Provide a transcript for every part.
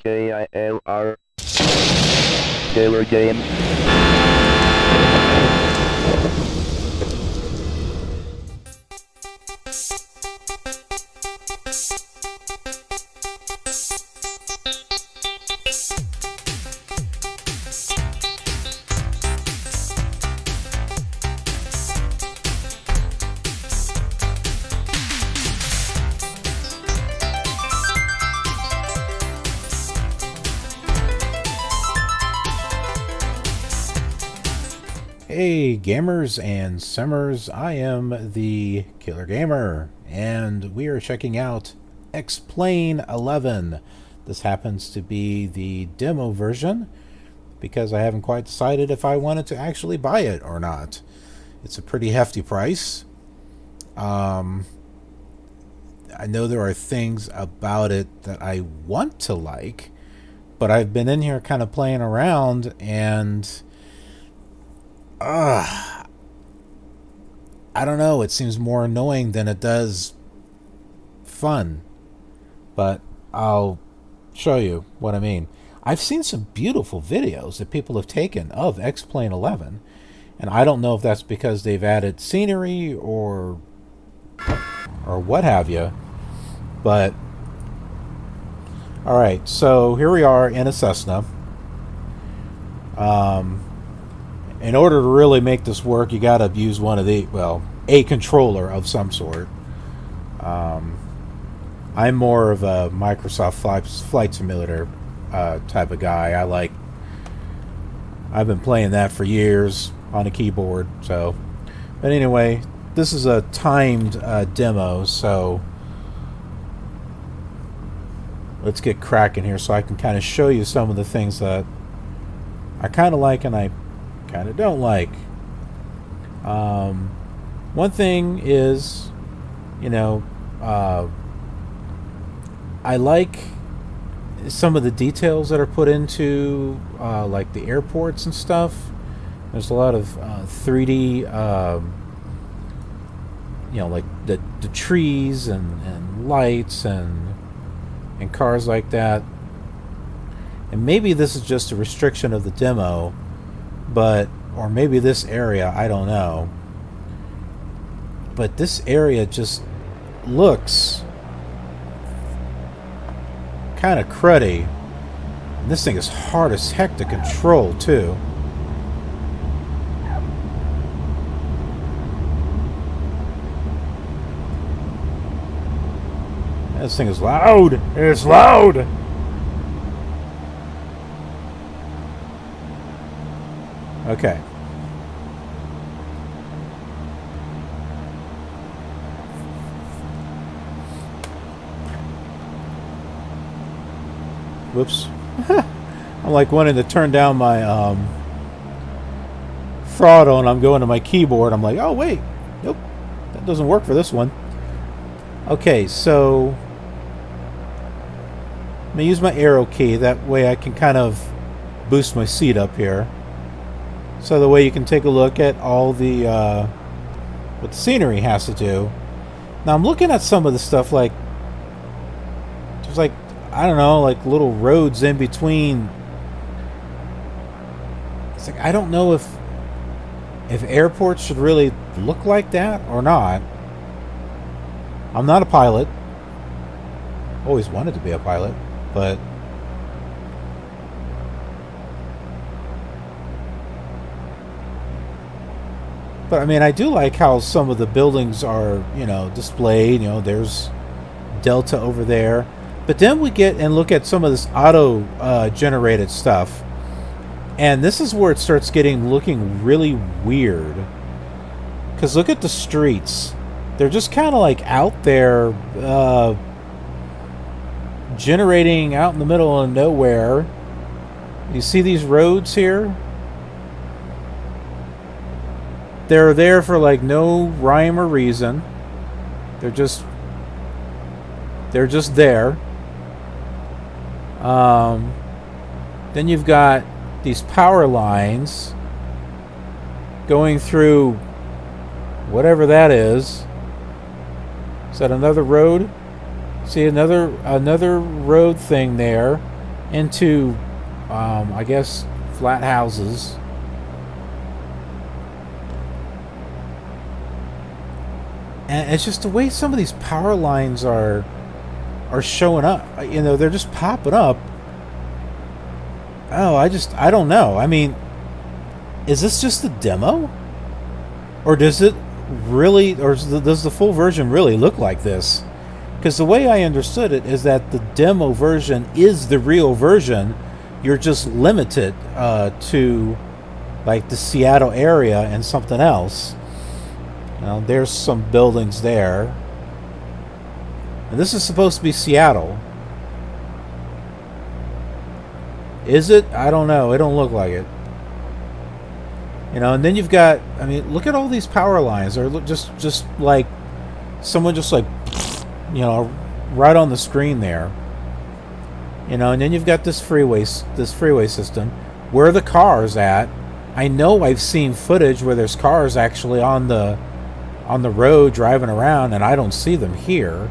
KILR Gamer. Hey gamers and simmers, I am the KILR Gamer, and we are checking out X-Plane 11. This happens to be the demo version, because I haven't quite decided if I wanted to actually buy it or not. It's a pretty hefty price. I know there are things about it that I want to like, but I've been in here kind of playing around, and I don't know, it seems more annoying than it does fun. But I'll show you what I mean. I've seen some beautiful videos that people have taken of X-Plane 11, and I don't know if that's because they've added scenery or what have you. But alright, so here we are in a Cessna. In order to really make this work, you gotta use one of the, well, a controller of some sort. I'm more of a Microsoft Flight Simulator type of guy. I've been playing that for years on a keyboard. So, but anyway, this is a timed demo, so let's get cracking here so I can kind of show you some of the things that I kind of like and I kind of don't like. One thing is, you know, I like some of the details that are put into like the airports and stuff. There's a lot of 3D, you know, like the trees and lights and cars like that. And maybe this is just a restriction of the demo, but, or maybe this area, I don't know. But this area just looks kind of cruddy. And this thing is hard as heck to control, too. This thing is loud! It's loud! Okay. Whoops. I'm like wanting to turn down my throttle, and I'm going to my keyboard. I'm like, oh wait, nope, that doesn't work for this one. Okay, so I'm gonna use my arrow key. That way I can kind of boost my seat up here. So the way you can take a look at all the what the scenery has to do. Now I'm looking at some of the stuff, like there's like, I don't know, like little roads in between. It's like, I don't know if airports should really look like that or not. I'm not a pilot. Always wanted to be a pilot, but I mean, I do like how some of the buildings are, you know, displayed. You know, there's Delta over there. But then we get and look at some of this auto-generated stuff. And this is where it starts looking really weird. Because look at the streets. They're just kind of like out there, generating out in the middle of nowhere. You see these roads here? They're there for like no rhyme or reason. They're just there. Then you've got these power lines going through whatever that is. Is that another road? See, another road thing there. into, I guess, flat houses. And it's just the way some of these power lines are showing up. You know, they're just popping up. Oh, I don't know. I mean, is this just a demo? Or does it really, or does the full version really look like this? Because the way I understood it is that the demo version is the real version. You're just limited to like the Seattle area and something else. Now, there's some buildings there. And this is supposed to be Seattle. Is it? I don't know. It don't look like it. You know, and then you've got, I mean, look at all these power lines. They're just like someone just like, you know, right on the screen there. You know, and then you've got this freeway system. Where are the cars at? I know I've seen footage where there's cars actually on the road driving around, and I don't see them here.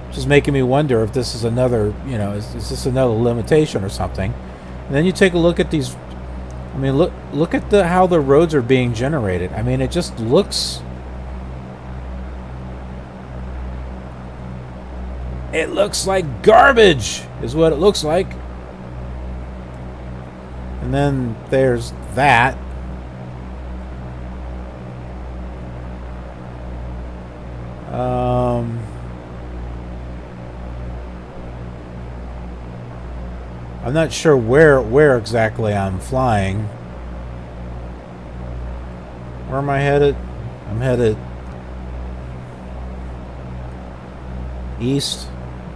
Which is making me wonder if this is another, you know, is this another limitation or something? And then you take a look at these. I mean, look at how the roads are being generated. I mean, it just looks. It looks like garbage, is what it looks like. And then there's that. I'm not sure where exactly I'm flying. Where am I headed? I'm headed east.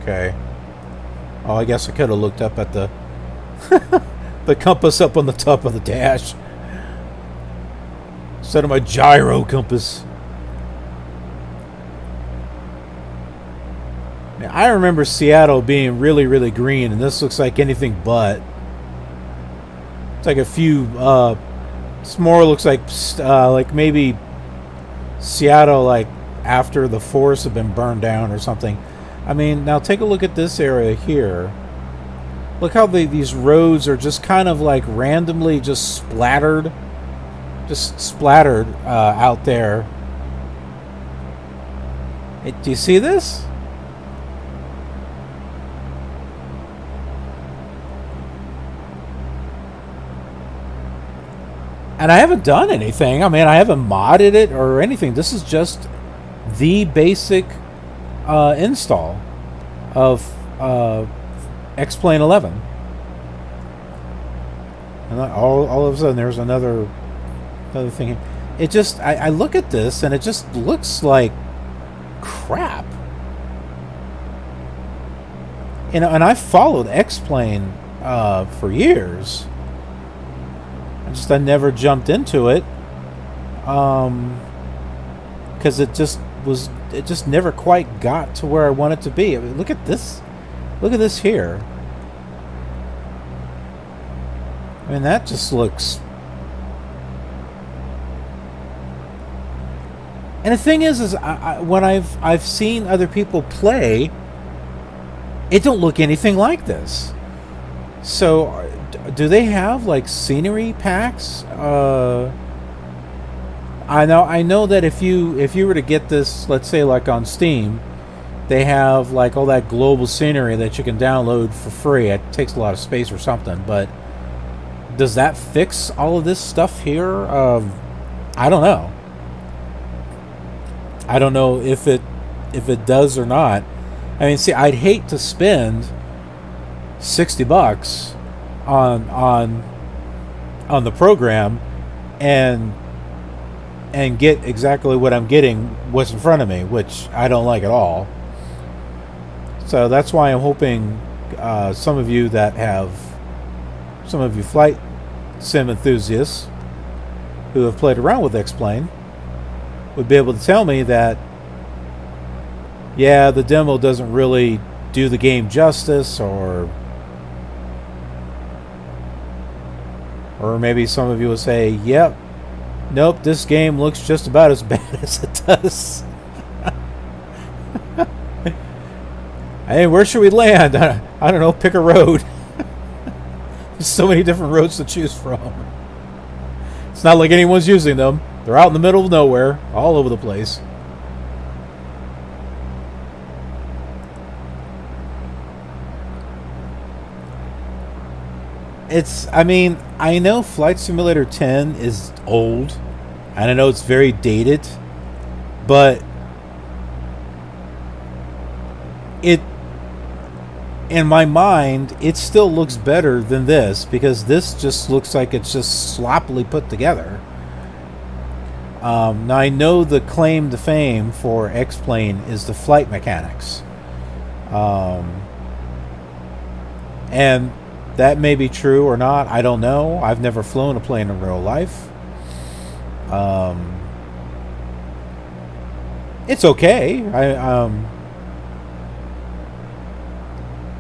Okay. Oh, I guess I could have looked up at the the compass up on the top of the dash instead of my gyro compass. Now, I remember Seattle being really, really green, and this looks like anything but. It's like a few. It's more looks like maybe Seattle, like after the forests have been burned down or something. I mean, now take a look at this area here. Look how these roads are just kind of like randomly just splattered out there. Do you see this? And I haven't done anything. I mean, I haven't modded it or anything. This is just the basic install of X-Plane 11. And all of a sudden, there's another thing. It just, I look at this, and it just looks like crap. You know, and I've followed X-Plane for years. I never jumped into it because it just never quite got to where I want it to be. I mean, look at this here. I mean, that just looks. And the thing is when I've seen other people play, it don't look anything like this. So. Do they have like scenery packs? I know that if you were to get this, let's say like on Steam, they have like all that global scenery that you can download for free. It takes a lot of space or something, but does that fix all of this stuff here? I don't know. I don't know if it does or not. I mean, see, I'd hate to spend $60 on the program and get exactly what I'm getting what's in front of me, which I don't like at all. So that's why I'm hoping some of you flight sim enthusiasts who have played around with X-Plane would be able to tell me that, yeah, the demo doesn't really do the game justice, or maybe some of you will say, yep, nope, this game looks just about as bad as it does. Hey, where should we land? I don't know, pick a road. There's so many different roads to choose from. It's not like anyone's using them. They're out in the middle of nowhere, all over the place. I mean, I know Flight Simulator 10 is old, and I know it's very dated, but in my mind, it still looks better than this, because this just looks like it's just sloppily put together. Now, I know the claim to fame for X-Plane is the flight mechanics. And that may be true or not. I don't know. I've never flown a plane in real life. It's okay.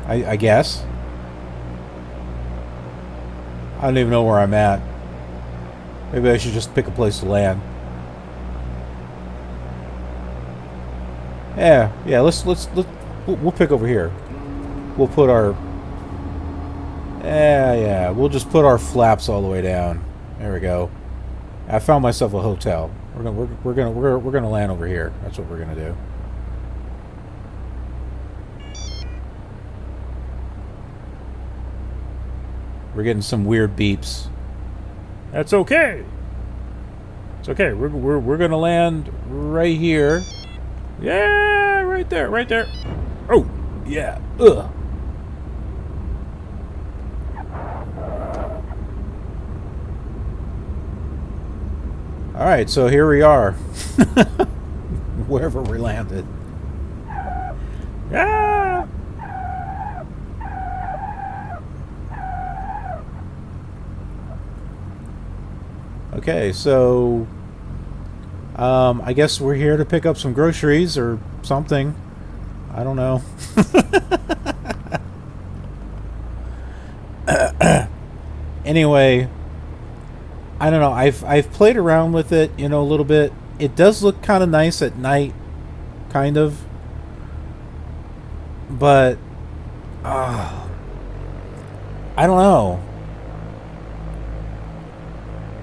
I guess. I don't even know where I'm at. Maybe I should just pick a place to land. Yeah. We'll pick over here. We'll put our. Yeah. We'll just put our flaps all the way down. There we go. I found myself a hotel. We're gonna land over here. That's what we're gonna do. We're getting some weird beeps. That's okay. It's okay. We're gonna land right here. Yeah, right there, right there. Oh, yeah. Ugh. All right, so here we are. Wherever we landed. Ah! Okay, so I guess we're here to pick up some groceries or something. I don't know. Anyway, I don't know. I've played around with it, you know, a little bit. It does look kind of nice at night, kind of. But I don't know.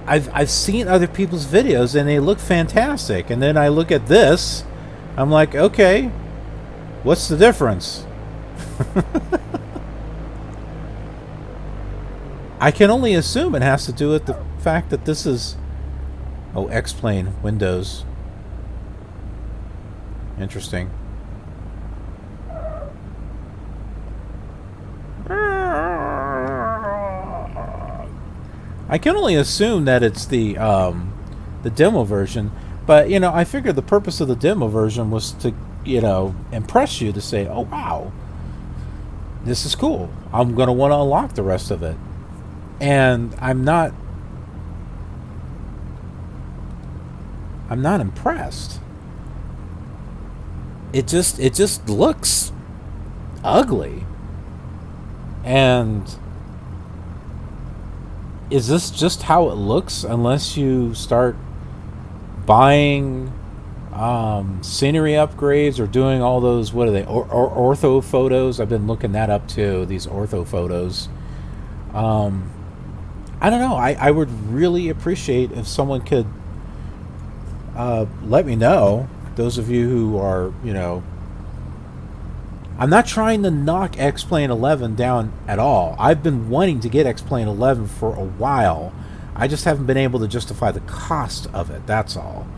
I've seen other people's videos and they look fantastic, and then I look at this, I'm like, okay, what's the difference? I can only assume it has to do with the fact that this is X-Plane Windows. Interesting. I can only assume that it's the demo version, but you know, I figured the purpose of the demo version was to, you know, impress you, to say, oh wow, this is cool. I'm gonna want to unlock the rest of it, and I'm not impressed. It just looks ugly. And is this just how it looks unless you start buying scenery upgrades or doing all those, what are they, ortho photos? I've been looking that up too, these ortho photos. I don't know. I would really appreciate if someone could let me know, those of you who are, you know, I'm not trying to knock X-Plane 11 down at all. I've been wanting to get X-Plane 11 for a while. I just haven't been able to justify the cost of it, that's all.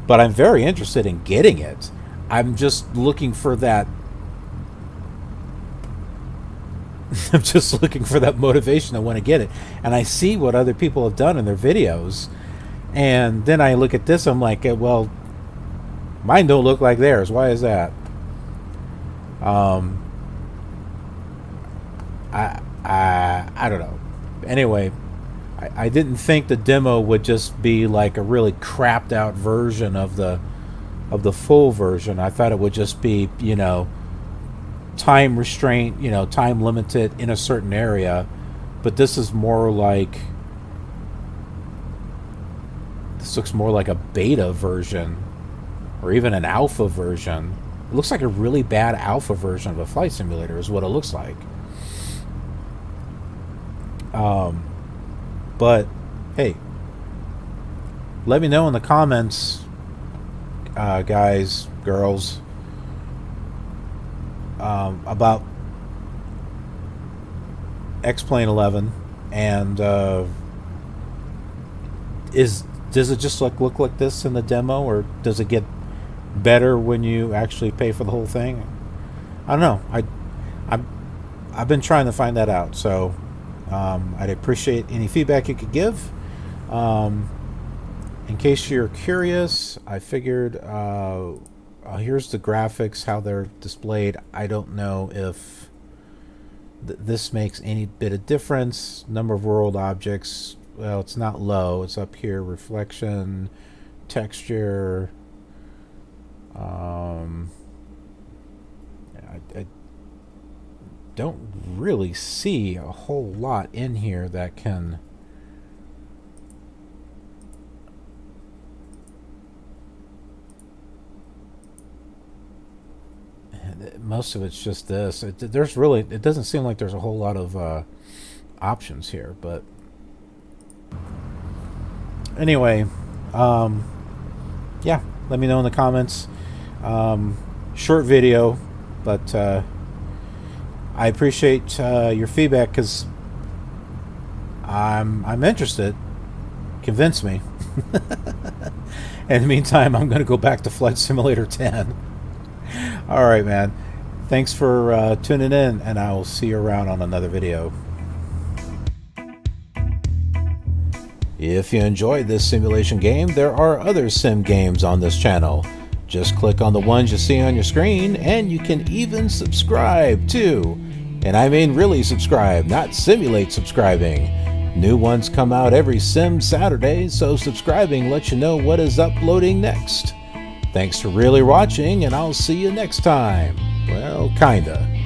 But I'm very interested in getting it. I'm just looking for that I'm just looking for that motivation. I want to get it. And I see what other people have done in their videos. And then I look at this, I'm like, well, mine don't look like theirs. Why is that? I don't know. Anyway, I didn't think the demo would just be like a really crapped out version of the full version. I thought it would just be, you know, time restraint, you know, time limited in a certain area. But this is more like, this looks more like a beta version or even an alpha version. It looks like a really bad alpha version of a flight simulator is what it looks like. But hey, let me know in the comments, guys, girls, about X-Plane 11, and does it just look like this in the demo, or does it get better when you actually pay for the whole thing? I don't know. I've been trying to find that out, so I'd appreciate any feedback you could give. In case you're curious, I figured here's the graphics, how they're displayed. I don't know if this makes any bit of difference. Number of world objects, well, it's not low, it's up here. Reflection, texture. I don't really see a whole lot in here that can most of it's just this. It doesn't seem like there's a whole lot of options here, but anyway, yeah, let me know in the comments. Short video, but I appreciate your feedback, because I'm interested. Convince me. In the meantime, I'm going to go back to Flight Simulator 10. All right, man. Thanks for tuning in, and I will see you around on another video. If you enjoyed this simulation game, there are other sim games on this channel. Just click on the ones you see on your screen, and you can even subscribe too. And I mean really subscribe, not simulate subscribing. New ones come out every Sim Saturday, so subscribing lets you know what is uploading next. Thanks for really watching, and I'll see you next time. Well, kinda.